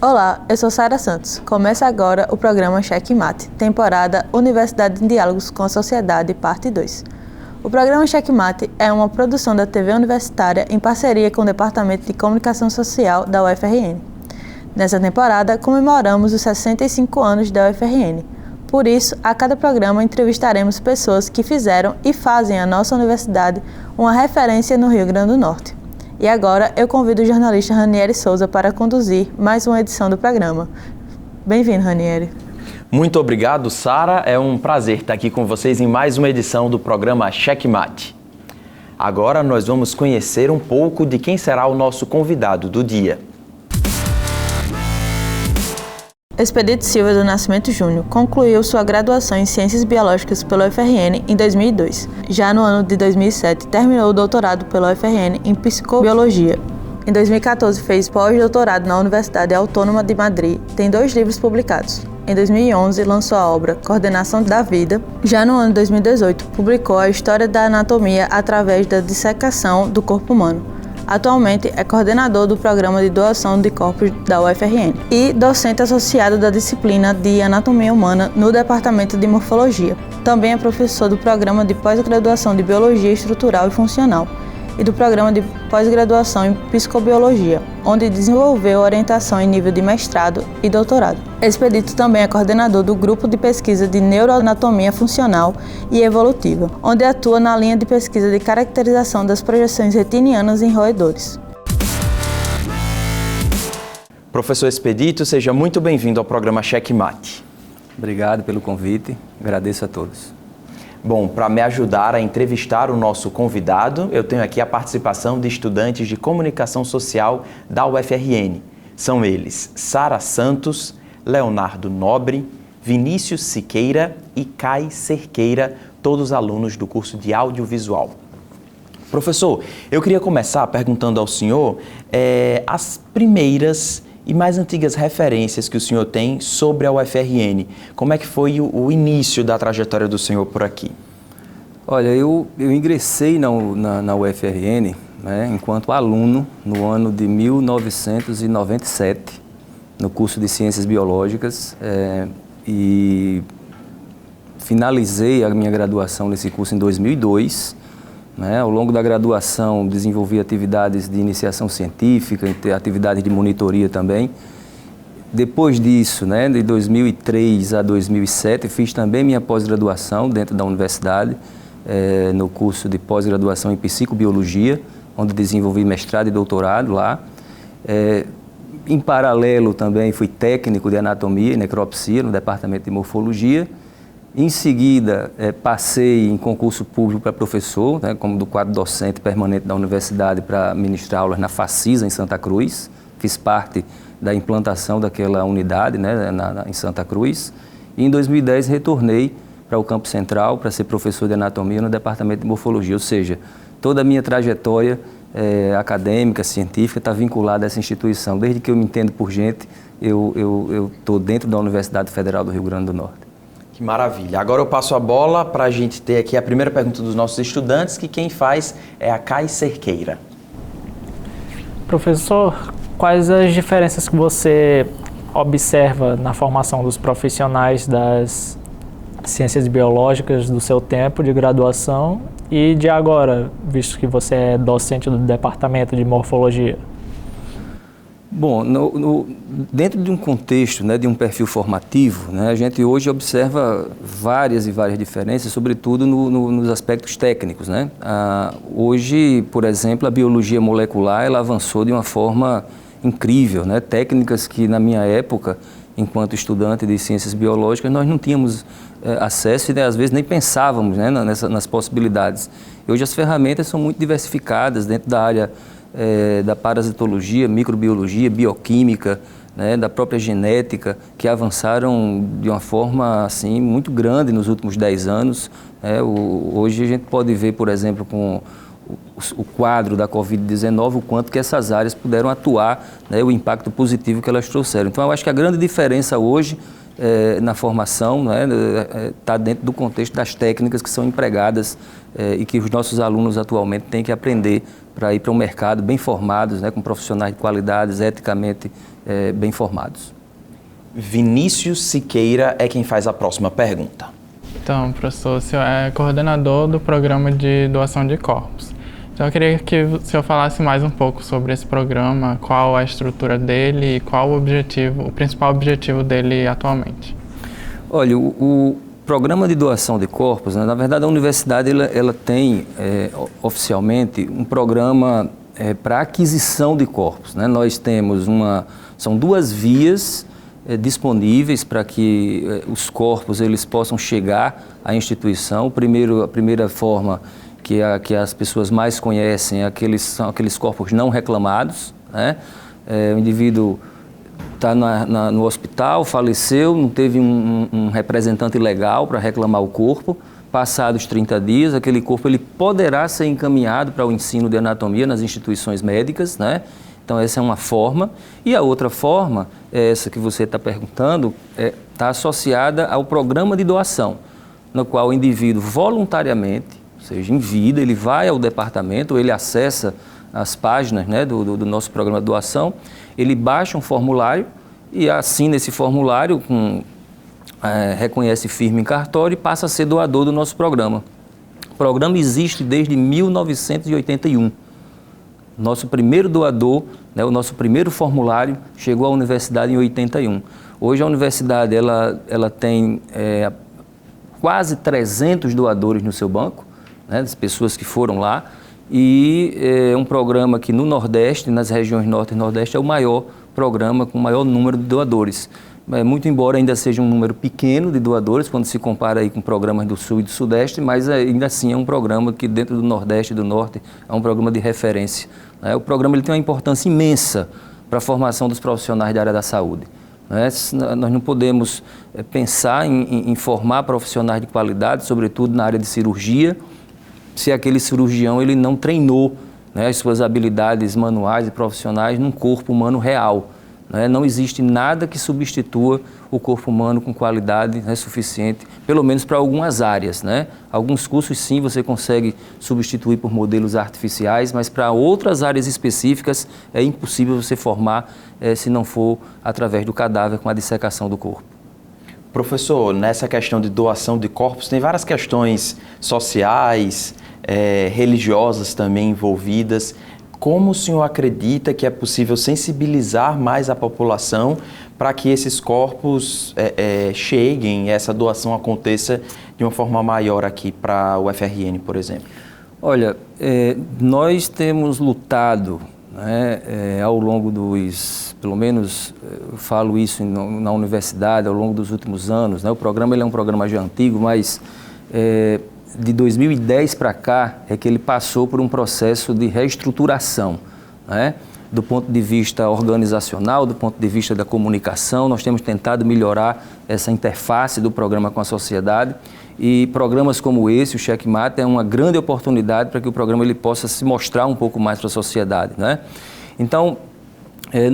Olá, eu sou Sara Santos. Começa agora o programa Checkmate, temporada Universidade em Diálogos com a Sociedade, parte 2. O programa Checkmate é uma produção da TV Universitária em parceria com o Departamento de Comunicação Social da UFRN. Nessa temporada, comemoramos os 65 anos da UFRN. Por isso, a cada programa entrevistaremos pessoas que fizeram e fazem a nossa universidade uma referência no Rio Grande do Norte. E agora eu convido o jornalista Ranieri Souza para conduzir mais uma edição do programa. Bem-vindo, Ranieri. Muito obrigado, Sara. É um prazer estar aqui com vocês em mais uma edição do programa Checkmate. Agora nós vamos conhecer um pouco de quem será o nosso convidado do dia. Expedito Silva do Nascimento Júnior concluiu sua graduação em Ciências Biológicas pela UFRN em 2002. Já no ano de 2007, terminou o doutorado pela UFRN em Psicobiologia. Em 2014, fez pós-doutorado na Universidade Autônoma de Madrid. Tem 2 livros publicados. Em 2011, lançou a obra Coordenação da Vida. Já no ano de 2018, publicou a História da Anatomia através da dissecação do corpo humano. Atualmente é coordenador do Programa de Doação de Corpos da UFRN e docente associado da disciplina de Anatomia Humana no Departamento de Morfologia. Também é professor do Programa de Pós-Graduação de Biologia Estrutural e Funcional e do Programa de Pós-Graduação em Psicobiologia, onde desenvolveu orientação em nível de mestrado e doutorado. Expedito também é coordenador do Grupo de Pesquisa de Neuroanatomia Funcional e Evolutiva, onde atua na linha de pesquisa de caracterização das projeções retinianas em roedores. Professor Expedito, seja muito bem-vindo ao programa Checkmate. Obrigado pelo convite, agradeço a todos. Bom, para me ajudar a entrevistar o nosso convidado, eu tenho aqui a participação de estudantes de Comunicação Social da UFRN. São eles Sara Santos, Leonardo Nobre, Vinícius Siqueira e Kai Cerqueira, todos alunos do curso de Audiovisual. Professor, eu queria começar perguntando ao senhor as primeiras e mais antigas referências que o senhor tem sobre a UFRN. Como é que foi o início da trajetória do senhor por aqui? Olha, eu ingressei na UFRN, né, enquanto aluno no ano de 1997, no curso de Ciências Biológicas, e finalizei a minha graduação nesse curso em 2002. Né? Ao longo da graduação, desenvolvi atividades de iniciação científica, atividades de monitoria também. Depois disso, né, de 2003 a 2007, fiz também minha pós-graduação dentro da universidade, no curso de pós-graduação em Psicobiologia, onde desenvolvi mestrado e doutorado lá. Em paralelo, também fui técnico de anatomia e necropsia no Departamento de Morfologia. Em seguida, passei em concurso público para professor, né, como do quadro docente permanente da universidade para ministrar aulas na Facisa, em Santa Cruz. Fiz parte da implantação daquela unidade, né, em Santa Cruz. E em 2010 retornei para o Campo Central para ser professor de anatomia no Departamento de Morfologia. Ou seja, toda a minha trajetória acadêmica, científica, está vinculada a essa instituição. Desde que eu me entendo por gente, eu estou dentro da Universidade Federal do Rio Grande do Norte. Que maravilha. Agora eu passo a bola para a gente ter aqui a primeira pergunta dos nossos estudantes, que quem faz é a Kai Cerqueira. Professor, quais as diferenças que você observa na formação dos profissionais das ciências biológicas do seu tempo de graduação e de agora, visto que você é docente do Departamento de Morfologia? Bom, dentro de um contexto, né, de um perfil formativo, né, a gente hoje observa várias diferenças, sobretudo nos aspectos técnicos. Né? Hoje, por exemplo, a biologia molecular ela avançou de uma forma incrível, né? Técnicas que na minha época, enquanto estudante de ciências biológicas, nós não tínhamos acesso e às vezes nem pensávamos, né, nas possibilidades. E hoje as ferramentas são muito diversificadas dentro da área da parasitologia, microbiologia, bioquímica, né, da própria genética, que avançaram de uma forma assim, muito grande nos últimos 10 anos. Hoje a gente pode ver, por exemplo, com o quadro da Covid-19, o quanto que essas áreas puderam atuar, né, o impacto positivo que elas trouxeram. Então, eu acho que a grande diferença hoje na formação está dentro do contexto das técnicas que são empregadas e que os nossos alunos atualmente têm que aprender para ir para um mercado bem formados, né, com profissionais de qualidades, eticamente bem formados. Vinícius Siqueira é quem faz a próxima pergunta. Então, professor, o senhor é coordenador do programa de doação de corpos. Então, eu queria que o senhor falasse mais um pouco sobre esse programa, qual a estrutura dele e qual o principal objetivo dele atualmente. Olha, o programa de doação de corpos, né, na verdade a universidade ela tem oficialmente um programa para aquisição de corpos, né? Nós temos são 2 vias disponíveis para que os corpos eles possam chegar à instituição. A primeira forma que as pessoas mais conhecem são aqueles corpos não reclamados, né? O indivíduo está no hospital, faleceu, não teve um representante legal para reclamar o corpo. Passados 30 dias, aquele corpo ele poderá ser encaminhado para o ensino de anatomia nas instituições médicas, né? Então, essa é uma forma. E a outra forma, essa que você está perguntando, está associada ao programa de doação, no qual o indivíduo voluntariamente, ou seja, em vida, ele vai ao departamento, ele acessa as páginas, né, do nosso programa de doação, ele baixa um formulário e assina esse formulário, reconhece firme em cartório e passa a ser doador do nosso programa. O programa existe desde 1981. Nosso primeiro doador, né, o nosso primeiro formulário, chegou à universidade em 81. Hoje a universidade ela tem quase 300 doadores no seu banco, né, das pessoas que foram lá, e é um programa que no Nordeste, nas regiões Norte e Nordeste, é o maior programa com o maior número de doadores. Muito embora ainda seja um número pequeno de doadores, quando se compara aí com programas do Sul e do Sudeste, mas ainda assim é um programa que dentro do Nordeste e do Norte é um programa de referência. O programa ele tem uma importância imensa para a formação dos profissionais da área da saúde. Nós não podemos pensar em formar profissionais de qualidade, sobretudo na área de cirurgia, se aquele cirurgião ele não treinou, né, as suas habilidades manuais e profissionais num corpo humano real. Não existe nada que substitua o corpo humano com qualidade, né, suficiente, pelo menos para algumas áreas, né? Alguns cursos sim você consegue substituir por modelos artificiais, mas para outras áreas específicas é impossível você formar se não for através do cadáver com a dissecação do corpo. Professor, nessa questão de doação de corpos tem várias questões sociais, religiosas também envolvidas. Como o senhor acredita que é possível sensibilizar mais a população para que esses corpos cheguem, essa doação aconteça de uma forma maior aqui para o UFRN, por exemplo? Olha, nós temos lutado, né, ao longo pelo menos eu falo isso na universidade, ao longo dos últimos anos, né? O programa ele é um programa já antigo, mas de 2010 para cá é que ele passou por um processo de reestruturação, né? Do ponto de vista organizacional, do ponto de vista da comunicação, nós temos tentado melhorar essa interface do programa com a sociedade e programas como esse, o Checkmate, é uma grande oportunidade para que o programa ele possa se mostrar um pouco mais para a sociedade, né? Então,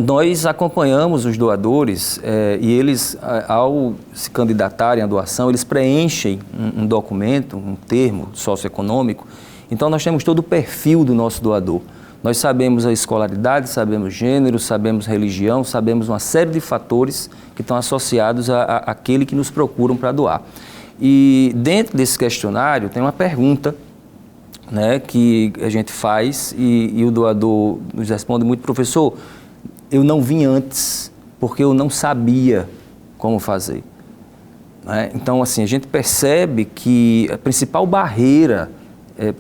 nós acompanhamos os doadores e eles, ao se candidatarem à doação, eles preenchem um documento, um termo socioeconômico. Então, nós temos todo o perfil do nosso doador. Nós sabemos a escolaridade, sabemos gênero, sabemos religião, sabemos uma série de fatores que estão associados àquele que nos procuram para doar. E dentro desse questionário tem uma pergunta, né, que a gente faz e o doador nos responde muito: professor, eu não vim antes porque eu não sabia como fazer. Então, assim, a gente percebe que a principal barreira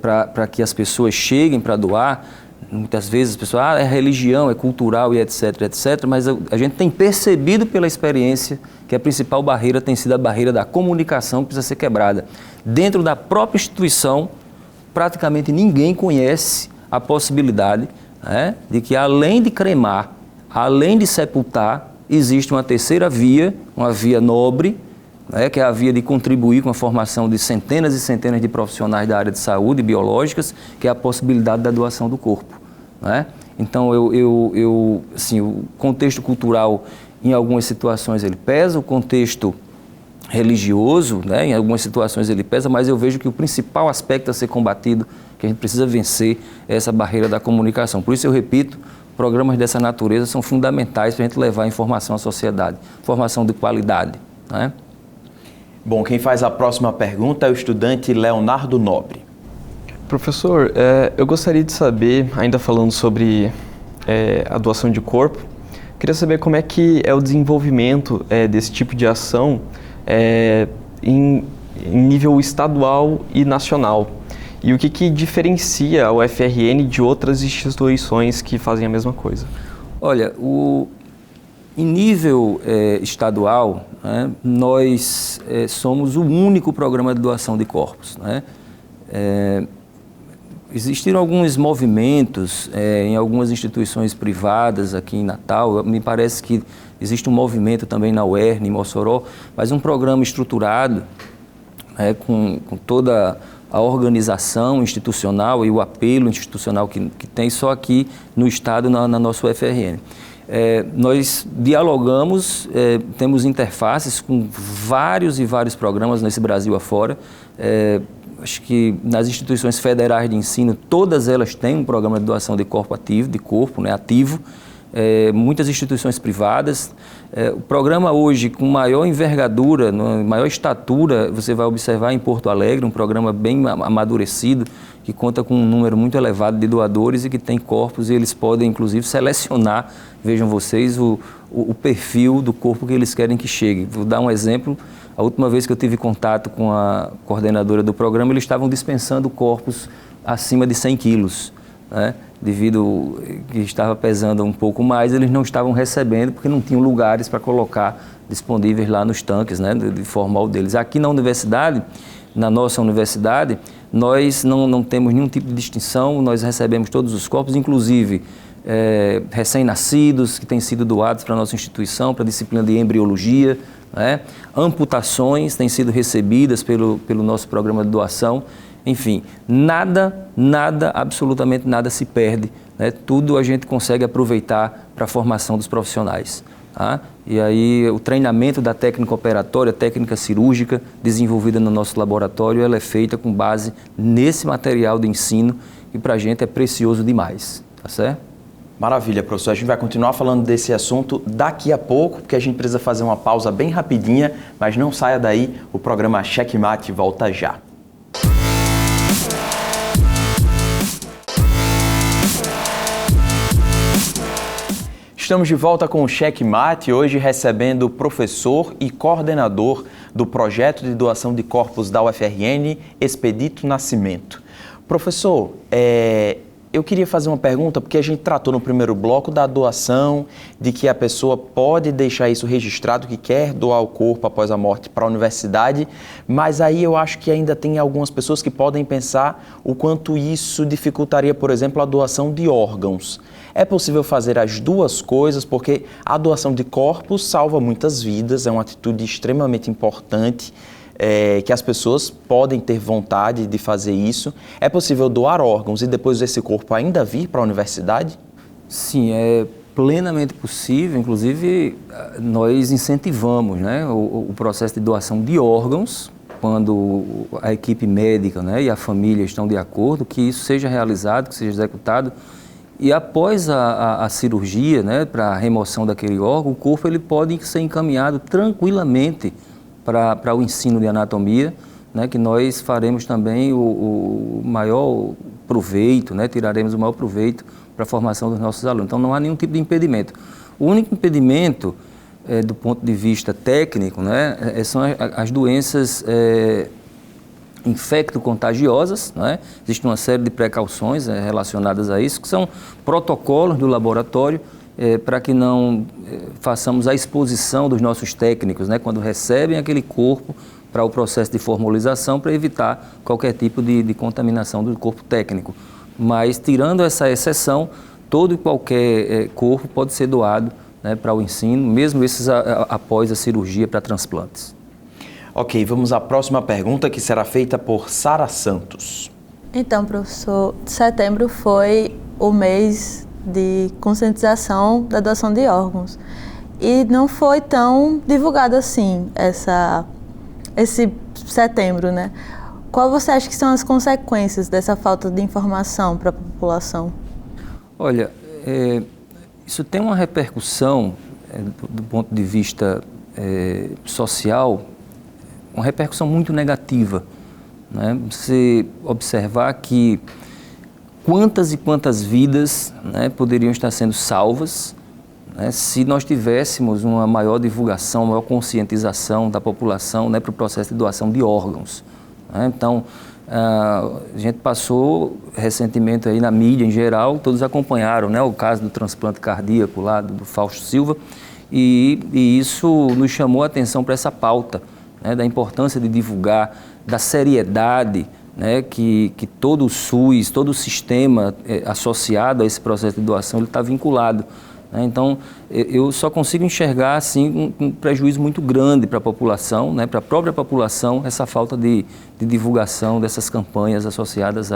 para que as pessoas cheguem para doar, muitas vezes as pessoas, é religião, é cultural e etc, etc, mas a gente tem percebido pela experiência que a principal barreira tem sido a barreira da comunicação, que precisa ser quebrada. Dentro da própria instituição, praticamente ninguém conhece a possibilidade, né, de que além de cremar, além de sepultar, existe uma terceira via, uma via nobre, né, que é a via de contribuir com a formação de centenas e centenas de profissionais da área de saúde biológicas, que é a possibilidade da doação do corpo, né? Então, assim, o contexto cultural, em algumas situações, ele pesa, o contexto religioso, né? Em algumas situações ele pesa, mas eu vejo que o principal aspecto a ser combatido, que a gente precisa vencer, é essa barreira da comunicação. Por isso eu repito, programas dessa natureza são fundamentais para a gente levar informação à sociedade, informação de qualidade, né? Bom, quem faz a próxima pergunta é o estudante Leonardo Nobre. Professor, eu gostaria de saber, ainda falando sobre a doação de corpo, queria saber como é que é o desenvolvimento desse tipo de ação em nível estadual e nacional. E o que diferencia a UFRN de outras instituições que fazem a mesma coisa? Olha, em nível estadual, né, nós somos o único programa de doação de corpos, né? Existiram alguns movimentos em algumas instituições privadas aqui em Natal. Me parece que existe um movimento também na UERN, em Mossoró, mas um programa estruturado, com toda a organização institucional e o apelo institucional que tem só aqui no Estado, na nossa UFRN. Nós dialogamos, temos interfaces com vários e vários programas nesse Brasil afora. Acho que nas instituições federais de ensino, todas elas têm um programa de doação de corpo ativo, né, ativo. Muitas instituições privadas. O programa hoje com maior envergadura, maior estatura, você vai observar em Porto Alegre, um programa bem amadurecido, que conta com um número muito elevado de doadores e que tem corpos e eles podem, inclusive, selecionar, vejam vocês, o perfil do corpo que eles querem que chegue. Vou dar um exemplo. A última vez que eu tive contato com a coordenadora do programa, eles estavam dispensando corpos acima de 100 quilos, né? Devido que estava pesando um pouco mais, eles não estavam recebendo porque não tinham lugares para colocar disponíveis lá nos tanques, né, de formal deles. Aqui na universidade, na nossa universidade, nós não temos nenhum tipo de distinção, nós recebemos todos os corpos, inclusive recém-nascidos que têm sido doados para a nossa instituição, para a disciplina de embriologia, né? Amputações têm sido recebidas pelo nosso programa de doação. Enfim, nada, absolutamente nada se perde, né? Tudo a gente consegue aproveitar para a formação dos profissionais, tá? E aí o treinamento da técnica operatória, técnica cirúrgica desenvolvida no nosso laboratório, ela é feita com base nesse material de ensino que para a gente é precioso demais, tá certo? Maravilha, professor. A gente vai continuar falando desse assunto daqui a pouco, porque a gente precisa fazer uma pausa bem rapidinha, mas não saia daí, o programa Checkmate volta já. Estamos de volta com o Checkmate, hoje recebendo o professor e coordenador do projeto de doação de corpos da UFRN, Expedito Nascimento. Professor, eu queria fazer uma pergunta, porque a gente tratou no primeiro bloco da doação, de que a pessoa pode deixar isso registrado, que quer doar o corpo após a morte para a universidade, mas aí eu acho que ainda tem algumas pessoas que podem pensar o quanto isso dificultaria, por exemplo, a doação de órgãos. É possível fazer as duas coisas, porque a doação de corpos salva muitas vidas, é uma atitude extremamente importante, que as pessoas podem ter vontade de fazer isso. É possível doar órgãos e depois esse corpo ainda vir para a universidade? Sim, é plenamente possível. Inclusive, nós incentivamos, né, o processo de doação de órgãos, quando a equipe médica, né, e a família estão de acordo, que isso seja realizado, que seja executado. E após a cirurgia, né, para a remoção daquele órgão, o corpo ele pode ser encaminhado tranquilamente para o ensino de anatomia, né, que nós faremos também o maior proveito, né, tiraremos o maior proveito para a formação dos nossos alunos. Então não há nenhum tipo de impedimento. O único impedimento, do ponto de vista técnico, né, são as doenças infecto-contagiosas, né? Existe uma série de precauções relacionadas a isso, que são protocolos do laboratório para que não façamos a exposição dos nossos técnicos, né, quando recebem aquele corpo para o processo de formalização, para evitar qualquer tipo de contaminação do corpo técnico. Mas, tirando essa exceção, todo e qualquer corpo pode ser doado, né, para o ensino, mesmo esses após a cirurgia para transplantes. Ok, vamos à próxima pergunta, que será feita por Sara Santos. Então, professor, setembro foi o mês de conscientização da doação de órgãos. E não foi tão divulgado assim esse setembro, né? Qual você acha que são as consequências dessa falta de informação para a população? Olha, isso tem uma repercussão do ponto de vista social, uma repercussão muito negativa, né? Você observar que quantas e quantas vidas, né, poderiam estar sendo salvas, né, se nós tivéssemos uma maior divulgação, maior conscientização da população, né, para o processo de doação de órgãos. Né? Então, a gente passou recentemente aí na mídia em geral, todos acompanharam, né, o caso do transplante cardíaco lá do Fausto Silva, e isso nos chamou a atenção para essa pauta, né, da importância de divulgar, da seriedade, né, que todo o SUS, todo o sistema associado a esse processo de doação, ele está vinculado. Né? Então, eu só consigo enxergar assim, um prejuízo muito grande para a população, né, para a própria população, essa falta de divulgação dessas campanhas associadas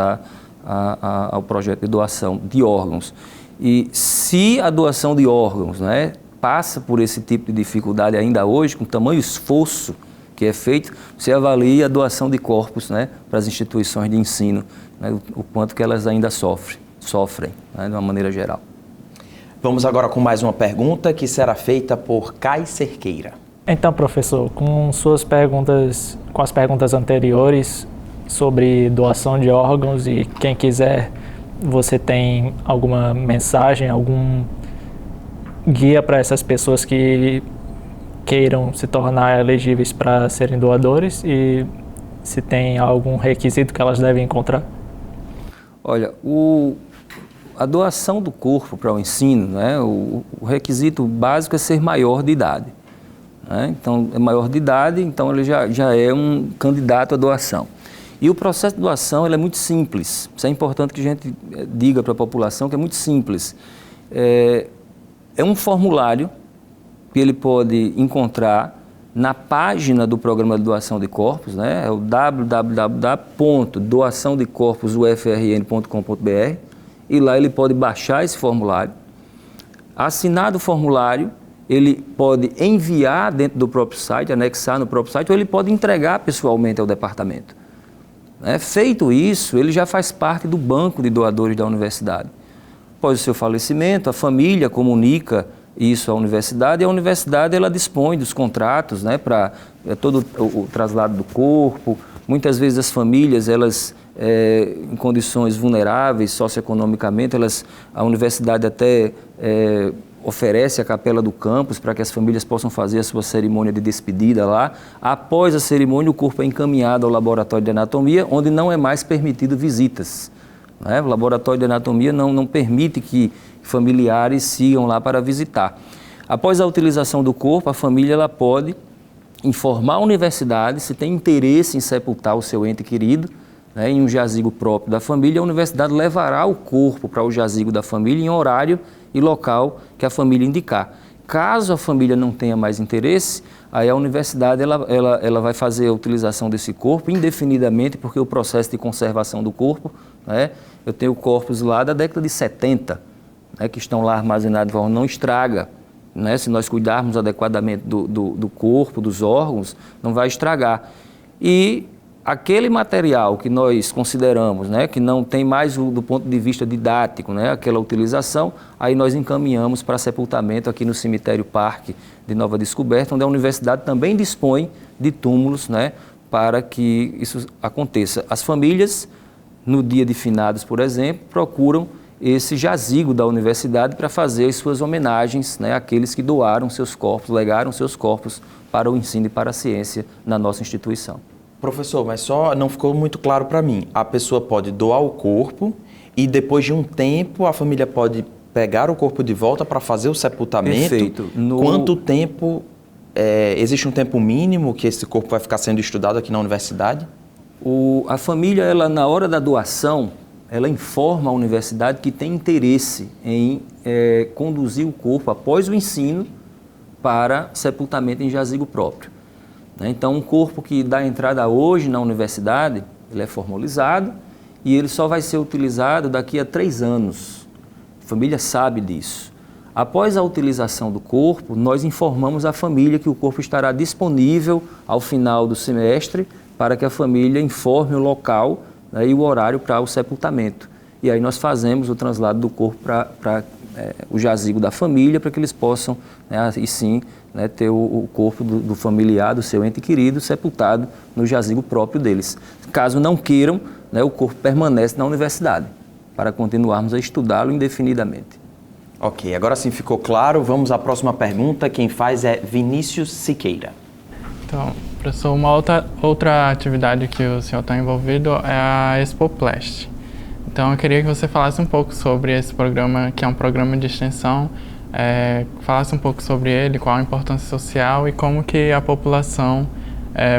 ao projeto de doação de órgãos. E se a doação de órgãos, né, passa por esse tipo de dificuldade ainda hoje, com tamanho esforço que é feito, você avalia a doação de corpos, né, para as instituições de ensino, né, o quanto que elas ainda sofrem, né, de uma maneira geral. Vamos agora com mais uma pergunta que será feita por Kai Cerqueira. Então, professor, com as perguntas anteriores sobre doação de órgãos, e quem quiser, você tem alguma mensagem, algum guia para essas pessoas que queiram se tornar elegíveis para serem doadores, e se tem algum requisito que elas devem encontrar? Olha, a doação do corpo para o ensino, né, o requisito básico é ser maior de idade. Né? Então, é maior de idade, então ele já é um candidato à doação. E o processo de doação ele é muito simples. Isso é importante que a gente diga para a população que é muito simples. É um formulário que ele pode encontrar na página do Programa de Doação de Corpos, né? É o www.doaçãodecorposufrn.com.br, e lá ele pode baixar esse formulário. Assinado o formulário, ele pode enviar dentro do próprio site, anexar no próprio site, ou ele pode entregar pessoalmente ao departamento. Feito isso, ele já faz parte do banco de doadores da universidade. Após o seu falecimento, a família comunica isso à universidade, e a universidade ela dispõe dos contratos, né, para todo o traslado do corpo. Muitas vezes as famílias, elas em condições vulneráveis socioeconomicamente, a universidade até oferece a capela do campus para que as famílias possam fazer a sua cerimônia de despedida lá. Após a cerimônia, o corpo é encaminhado ao laboratório de anatomia, onde não é mais permitido visitas. Né? O laboratório de anatomia não permite que familiares sigam lá para visitar. Após a utilização do corpo, a família ela pode informar a universidade se tem interesse em sepultar o seu ente querido, né, em um jazigo próprio da família. A universidade levará o corpo para o jazigo da família em horário e local que a família indicar. Caso a família não tenha mais interesse, aí a universidade ela vai fazer a utilização desse corpo indefinidamente, porque o processo de conservação do corpo, né, eu tenho corpos lá da década de 70, né, que estão lá armazenados, não estraga. Né, se nós cuidarmos adequadamente do corpo, dos órgãos, não vai estragar. E aquele material que nós consideramos, né, que não tem mais do ponto de vista didático, né, aquela utilização, aí nós encaminhamos para sepultamento aqui no Cemitério Parque de Nova Descoberta, onde a universidade também dispõe de túmulos, né, para que isso aconteça. As famílias, no dia de finados, por exemplo, procuram esse jazigo da universidade para fazer as suas homenagens, né, àqueles que doaram seus corpos, legaram seus corpos para o ensino e para a ciência na nossa instituição. Professor, mas só não ficou muito claro para mim. A pessoa pode doar o corpo e depois de um tempo a família pode pegar o corpo de volta para fazer o sepultamento? Perfeito. Quanto tempo, existe um tempo mínimo que esse corpo vai ficar sendo estudado aqui na universidade? A família, ela, na hora da doação, ela informa a universidade que tem interesse em conduzir o corpo após o ensino para sepultamento em jazigo próprio. Então, um corpo que dá entrada hoje na universidade, ele é formalizado e ele só vai ser utilizado daqui a 3 anos. A família sabe disso. Após a utilização do corpo, nós informamos a família que o corpo estará disponível ao final do semestre para que a família informe o local, né, e o horário para o sepultamento. E aí nós fazemos o translado do corpo para o jazigo da família, para que eles possam, né, e sim, né, ter o corpo do familiar, do seu ente querido, sepultado no jazigo próprio deles. Caso não queiram, né, o corpo permanece na universidade, para continuarmos a estudá-lo indefinidamente. Ok, agora sim ficou claro. Vamos à próxima pergunta. Quem faz é Vinícius Siqueira. Então, professor, uma outra atividade que o senhor está envolvido é a Expoplast. Então, eu queria que você falasse um pouco sobre esse programa, que é um programa de extensão, falasse um pouco sobre ele, qual a importância social e como que a população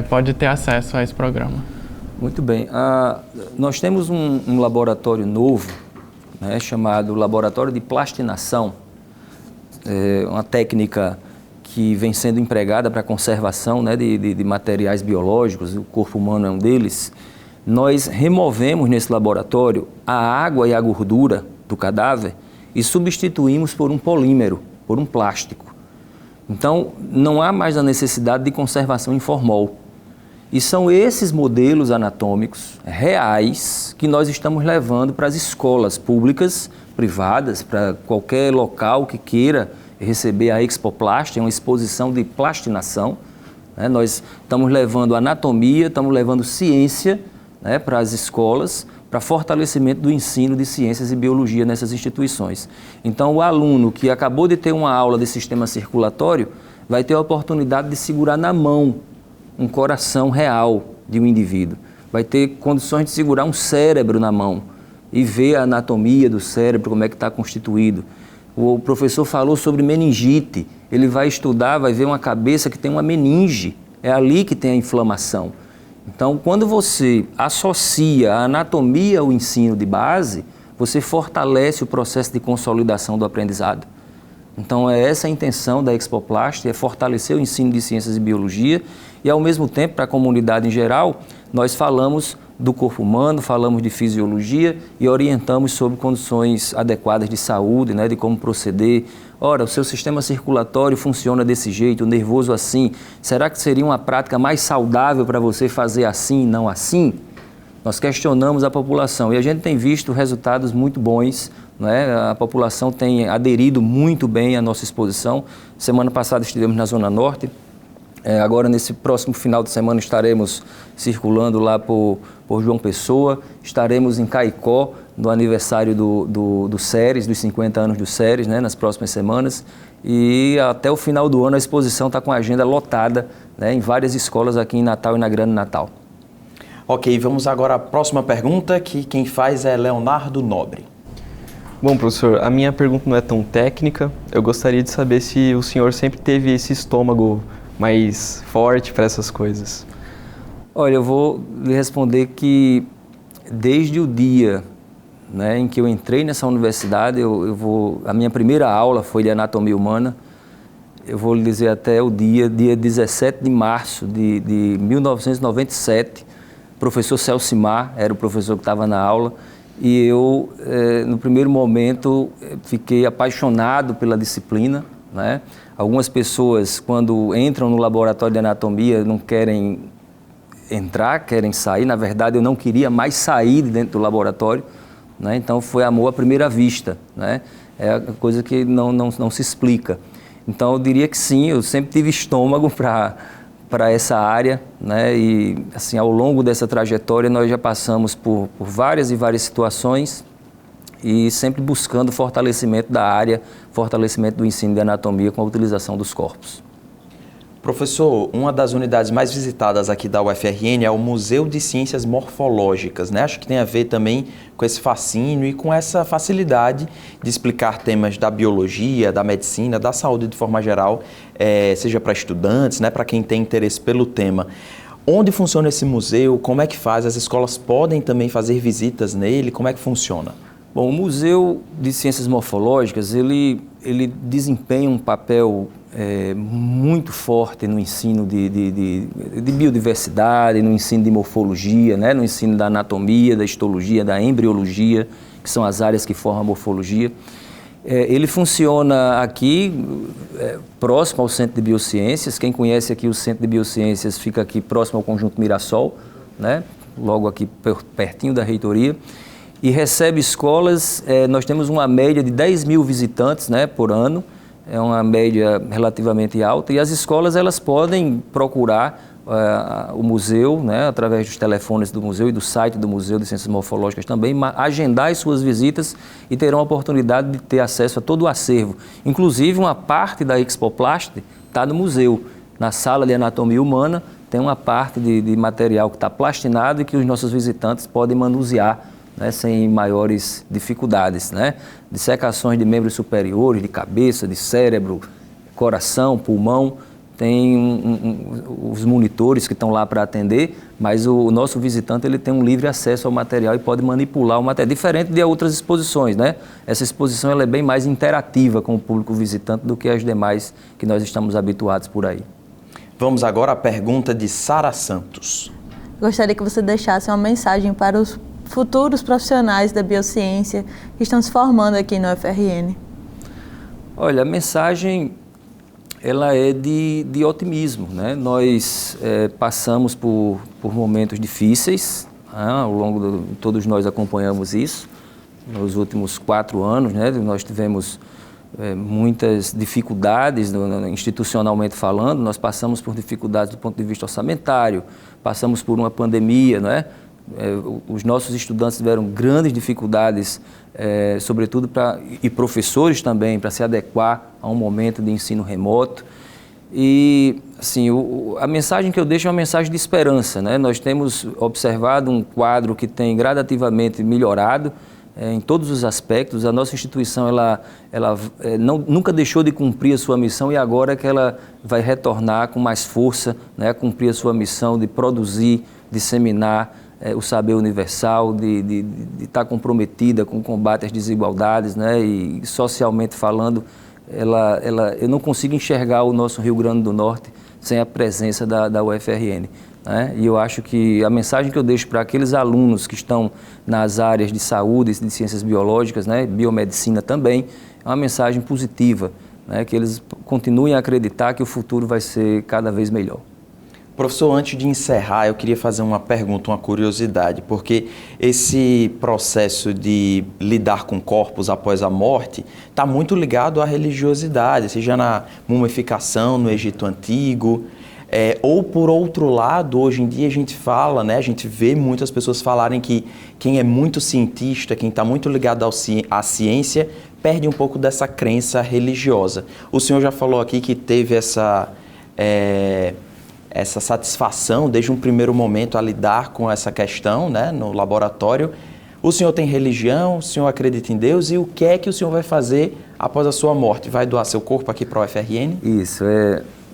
pode ter acesso a esse programa. Muito bem. Nós temos um laboratório novo, né, chamado Laboratório de Plastinação, uma técnica que vem sendo empregada para a conservação, né, de materiais biológicos, o corpo humano é um deles. Nós removemos nesse laboratório a água e a gordura do cadáver e substituímos por um polímero, por um plástico. Então, não há mais a necessidade de conservação em formol. E são esses modelos anatômicos reais que nós estamos levando para as escolas públicas, privadas, para qualquer local que queira receber a Expoplast, uma exposição de plastinação, né? Nós estamos levando anatomia, estamos levando ciência, né, para as escolas, para fortalecimento do ensino de ciências e biologia nessas instituições. Então, o aluno que acabou de ter uma aula de sistema circulatório vai ter a oportunidade de segurar na mão um coração real de um indivíduo. Vai ter condições de segurar um cérebro na mão e ver a anatomia do cérebro, como é que está constituído. O professor falou sobre meningite. Ele vai estudar, vai ver uma cabeça que tem uma meninge. É ali que tem a inflamação. Então, quando você associa a anatomia ao ensino de base, você fortalece o processo de consolidação do aprendizado. Então, é essa a intenção da Expoplast, é fortalecer o ensino de ciências e biologia e, ao mesmo tempo, para a comunidade em geral, nós falamos do corpo humano, falamos de fisiologia e orientamos sobre condições adequadas de saúde, né, de como proceder. Ora, o seu sistema circulatório funciona desse jeito, o nervoso assim. Será que seria uma prática mais saudável para você fazer assim e não assim? Nós questionamos a população e a gente tem visto resultados muito bons, né? A população tem aderido muito bem à nossa exposição. Semana passada estivemos na Zona Norte. Agora, nesse próximo final de semana, estaremos circulando lá por João Pessoa, estaremos em Caicó, no aniversário do SERES, dos 50 anos do SERES, né, nas próximas semanas. E até o final do ano a exposição está com a agenda lotada, né, em várias escolas aqui em Natal e na Grande Natal. Ok, vamos agora à próxima pergunta, que quem faz é Leonardo Nobre. Bom, professor, a minha pergunta não é tão técnica. Eu gostaria de saber se o senhor sempre teve esse estômago mais forte para essas coisas. Olha, eu vou lhe responder que desde o dia, né, em que eu entrei nessa universidade, a minha primeira aula foi de anatomia humana. Eu vou lhe dizer até o dia 17 de março de 1997, o professor Celcimar era o professor que estava na aula, e eu, no primeiro momento, fiquei apaixonado pela disciplina, né? Algumas pessoas, quando entram no laboratório de anatomia, não querem entrar, querem sair. Na verdade, eu não queria mais sair de dentro do laboratório, né? Então, foi amor à primeira vista, né? É coisa que não se explica. Então, eu diria que sim, eu sempre tive estômago para essa área, né? E, assim, ao longo dessa trajetória, nós já passamos por várias e várias situações e sempre buscando fortalecimento da área, fortalecimento do ensino de anatomia com a utilização dos corpos. Professor, uma das unidades mais visitadas aqui da UFRN é o Museu de Ciências Morfológicas, né? Acho que tem a ver também com esse fascínio e com essa facilidade de explicar temas da biologia, da medicina, da saúde de forma geral, seja para estudantes, né? Para quem tem interesse pelo tema. Onde funciona esse museu? Como é que faz? As escolas podem também fazer visitas nele? Como é que funciona? Bom, o Museu de Ciências Morfológicas, ele desempenha um papel muito forte no ensino de biodiversidade, no ensino de morfologia, né? No ensino da anatomia, da histologia, da embriologia, que são as áreas que formam a morfologia. Ele funciona aqui, próximo ao Centro de Biociências. Quem conhece aqui o Centro de Biociências fica aqui próximo ao Conjunto Mirassol, né? Logo aqui pertinho da reitoria. E recebe escolas, nós temos uma média de 10 mil visitantes, né, por ano. É uma média relativamente alta. E as escolas elas podem procurar o museu, né, através dos telefones do museu e do site do Museu de Ciências Morfológicas também, agendar as suas visitas e terão a oportunidade de ter acesso a todo o acervo. Inclusive, uma parte da Expoplast está no museu. Na sala de anatomia humana tem uma parte de material que está plastinado e que os nossos visitantes podem manusear, né, sem maiores dificuldades, né? Dissecações de membros superiores, de cabeça, de cérebro, coração, pulmão. Tem os monitores que estão lá para atender, mas o nosso visitante ele tem um livre acesso ao material e pode manipular o material, diferente de outras exposições, né? Essa exposição ela é bem mais interativa com o público visitante do que as demais que nós estamos habituados por aí. Vamos agora à pergunta de Sara Santos. Gostaria que você deixasse uma mensagem para os futuros profissionais da biociência que estão se formando aqui no UFRN. Olha, a mensagem ela é de otimismo, né? Nós passamos por momentos difíceis, ao longo todos nós acompanhamos isso. Nos últimos 4 anos, né, nós tivemos muitas dificuldades institucionalmente falando. Nós passamos por dificuldades do ponto de vista orçamentário, passamos por uma pandemia, não é? Os nossos estudantes tiveram grandes dificuldades, sobretudo e professores também, para se adequar a um momento de ensino remoto. E assim, a mensagem que eu deixo é uma mensagem de esperança, né? Nós temos observado um quadro que tem gradativamente melhorado em todos os aspectos. A nossa instituição nunca deixou de cumprir a sua missão e agora é que ela vai retornar com mais força, né? Cumprir a sua missão de produzir, disseminar o saber universal, de estar comprometida com o combate às desigualdades, né? E socialmente falando, eu não consigo enxergar o nosso Rio Grande do Norte sem a presença da UFRN, né? E eu acho que a mensagem que eu deixo para aqueles alunos que estão nas áreas de saúde, de ciências biológicas, né? Biomedicina também, é uma mensagem positiva, né? Que eles continuem a acreditar que o futuro vai ser cada vez melhor. Professor, antes de encerrar, eu queria fazer uma pergunta, uma curiosidade, porque esse processo de lidar com corpos após a morte está muito ligado à religiosidade, seja na mumificação no Egito Antigo, ou por outro lado, hoje em dia a gente fala, né, a gente vê muitas pessoas falarem que quem é muito cientista, quem está muito ligado à ciência, perde um pouco dessa crença religiosa. O senhor já falou aqui que teve essa satisfação desde um primeiro momento a lidar com essa questão, né, no laboratório. O senhor tem religião, o senhor acredita em Deus e o que é que o senhor vai fazer após a sua morte? Vai doar seu corpo aqui para o UFRN? Isso,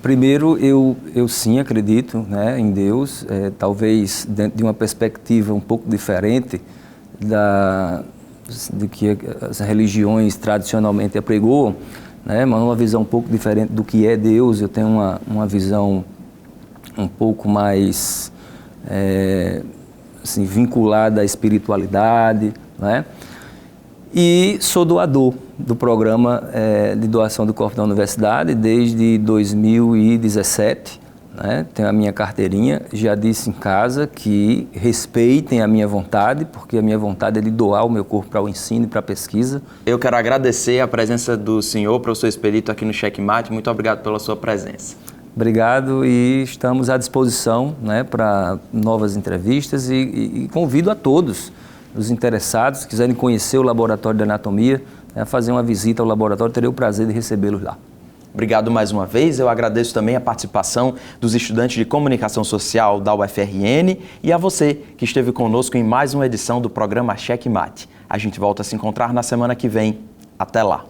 primeiro eu sim acredito, né, em Deus, talvez dentro de uma perspectiva um pouco diferente do que as religiões tradicionalmente apregoam, né, mas uma visão um pouco diferente do que é Deus. Eu tenho uma visão um pouco mais assim, vinculada à espiritualidade, né? E sou doador do programa de doação do corpo da universidade desde 2017, né? Tenho a minha carteirinha, já disse em casa que respeitem a minha vontade, porque a minha vontade é de doar o meu corpo para o ensino e para a pesquisa. Eu quero agradecer a presença do senhor, professor Expedito, aqui no Checkmate. Muito obrigado pela sua presença. Obrigado e estamos à disposição, né, para novas entrevistas e convido a todos os interessados, que quiserem conhecer o Laboratório de Anatomia, a fazer uma visita ao laboratório, terei o prazer de recebê-los lá. Obrigado mais uma vez. Eu agradeço também a participação dos estudantes de Comunicação Social da UFRN e a você que esteve conosco em mais uma edição do programa Checkmate. A gente volta a se encontrar na semana que vem. Até lá!